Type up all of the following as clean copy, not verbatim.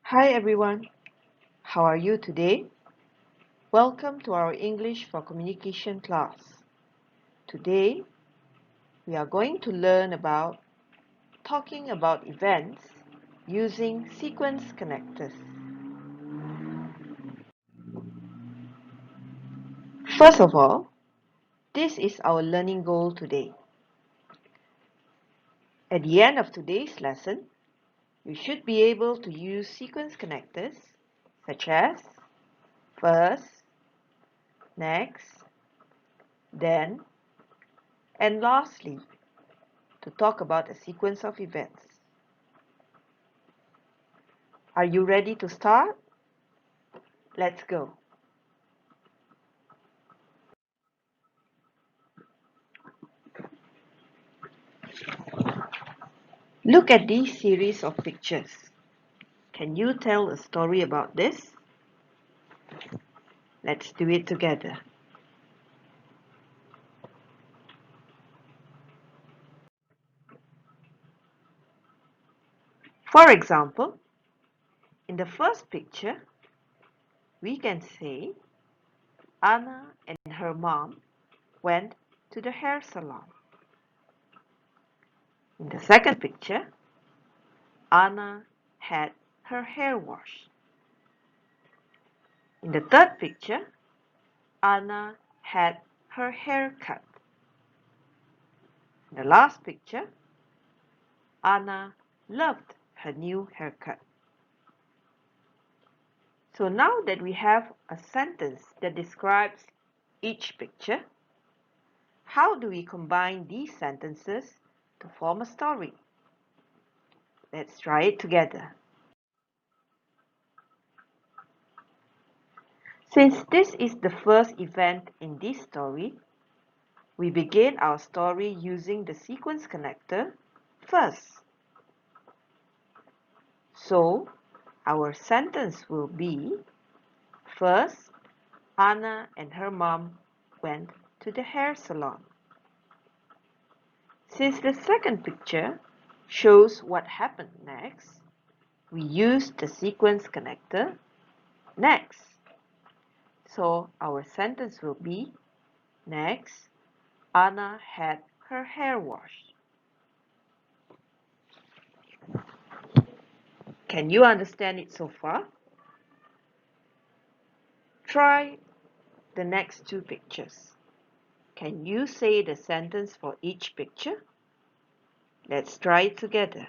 Hi everyone, how are you today? Welcome to our English for Communication class. Today, we are going to learn about talking about events using sequence connectors. First of all, this is our learning goal today. At the end of today's lesson, you should be able to use sequence connectors such as first, next, then, and lastly to talk about a sequence of events. Are you ready to start? Let's go. Look at these series of pictures. Can you tell a story about this? Let's do it together. For example, in the first picture, we can say Anna and her mom went to the hair salon. In the second picture, Anna had her hair washed. In the third picture, Anna had her hair cut. In the last picture, Anna loved her new haircut. So now that we have a sentence that describes each picture, how do we combine these sentences to form a story? Let's try it together. Since this is the first event in this story, we begin our story using the sequence connector first. So, our sentence will be, first, Anna and her mom went to the hair salon. Since the second picture shows what happened next, we use the sequence connector next. So our sentence will be, next, Anna had her hair washed. Can you understand it so far? Try the next two pictures. Can you say the sentence for each picture? Let's try it together.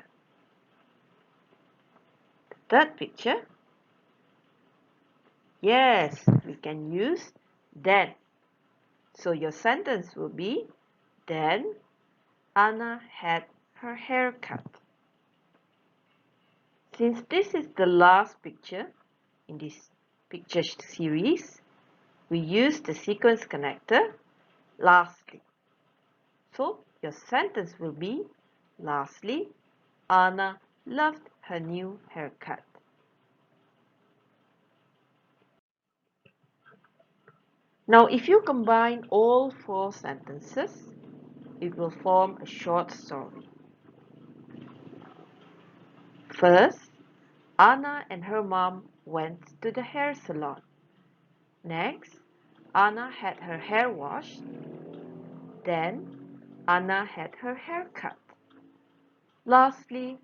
The third picture. Yes, we can use then. So your sentence will be, then Anna had her hair cut. Since this is the last picture in this picture series, we use the sequence connector lastly. So your sentence will be, lastly, Anna loved her new haircut. Now if you combine all four sentences, it will form a short story. First, Anna and her mom went to the hair salon. Next, Anna had her hair washed. Then, Anna had her hair cut. Lastly,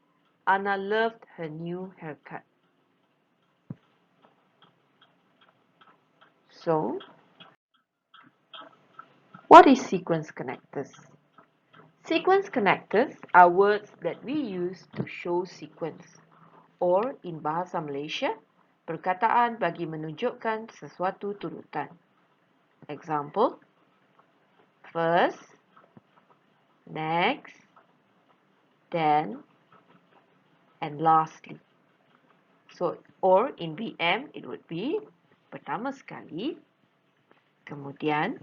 Anna loved her new haircut. So, what is sequence connectors? Sequence connectors are words that we use to show sequence, or in bahasa Malaysia, perkataan bagi menunjukkan sesuatu turutan. Example, first, next, then, and lastly. So, or in BM, it would be pertama sekali, kemudian,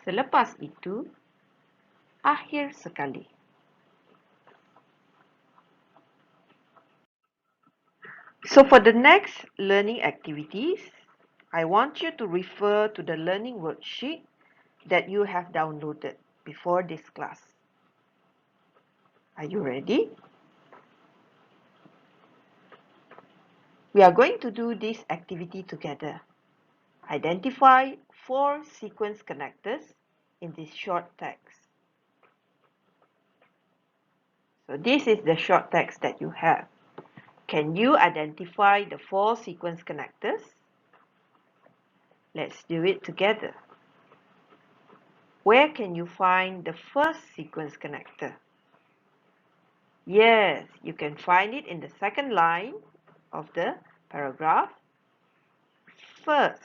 selepas itu, akhir sekali. So for the next learning activities, I want you to refer to the learning worksheet that you have downloaded before this class. Are you ready? We are going to do this activity together. Identify 4 sequence connectors in this short text. So this is the short text that you have. Can you identify the 4 sequence connectors? Let's do it together. Where can you find the first sequence connector? Yes, you can find it in the second line of the paragraph. First.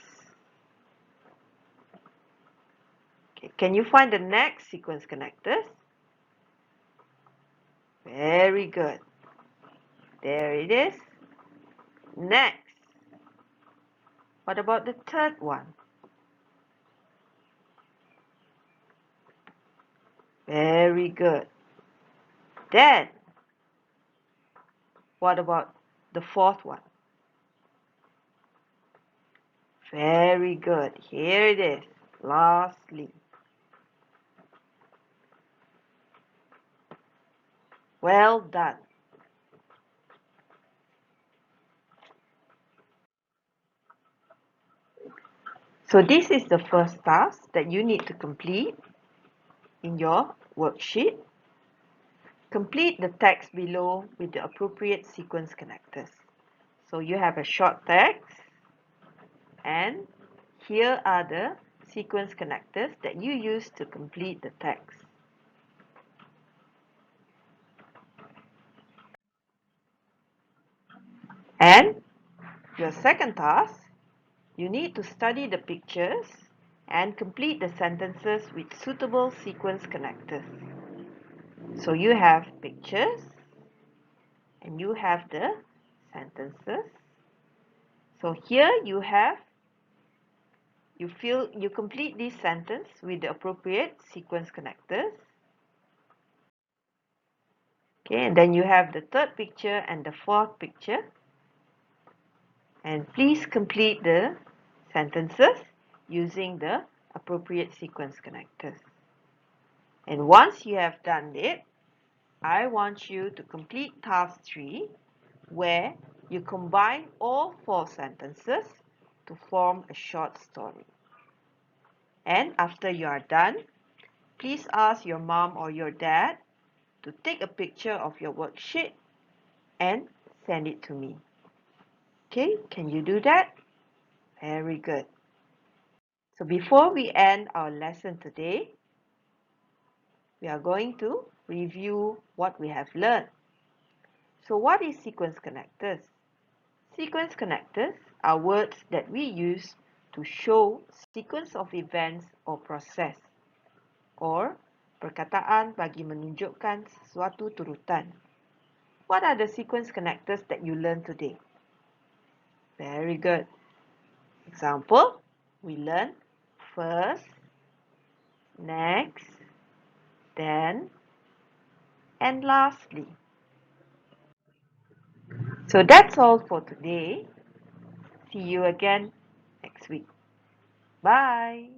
Okay, can you find the next sequence connectors? Very good. There it is. Next. What about the third one? Very good. Then, what about the fourth one? Very good. Here it is. Lastly. Well done. So this is the first task that you need to complete in your worksheet. Complete the text below with the appropriate sequence connectors. So you have a short text, and here are the sequence connectors that you use to complete the text. And your second task, you need to study the pictures and complete the sentences with suitable sequence connectors. So you have pictures and you have the sentences. So here you complete this sentence with the appropriate sequence connectors. Okay, and then you have the third picture and the fourth picture. And please complete the sentences using the appropriate sequence connectors. And once you have done it, I want you to complete task 3, where you combine all 4 sentences to form a short story. And after you are done, please ask your mom or your dad to take a picture of your worksheet and send it to me. Okay, can you do that? Very good. So before we end our lesson today, we are going to review what we have learned. So what is sequence connectors? Sequence connectors are words that we use to show sequence of events or process, or perkataan bagi menunjukkan sesuatu turutan. What are the sequence connectors that you learned today? Very good. Example, we learned first, next, then, and lastly. So that's all for today. See you again next week. Bye.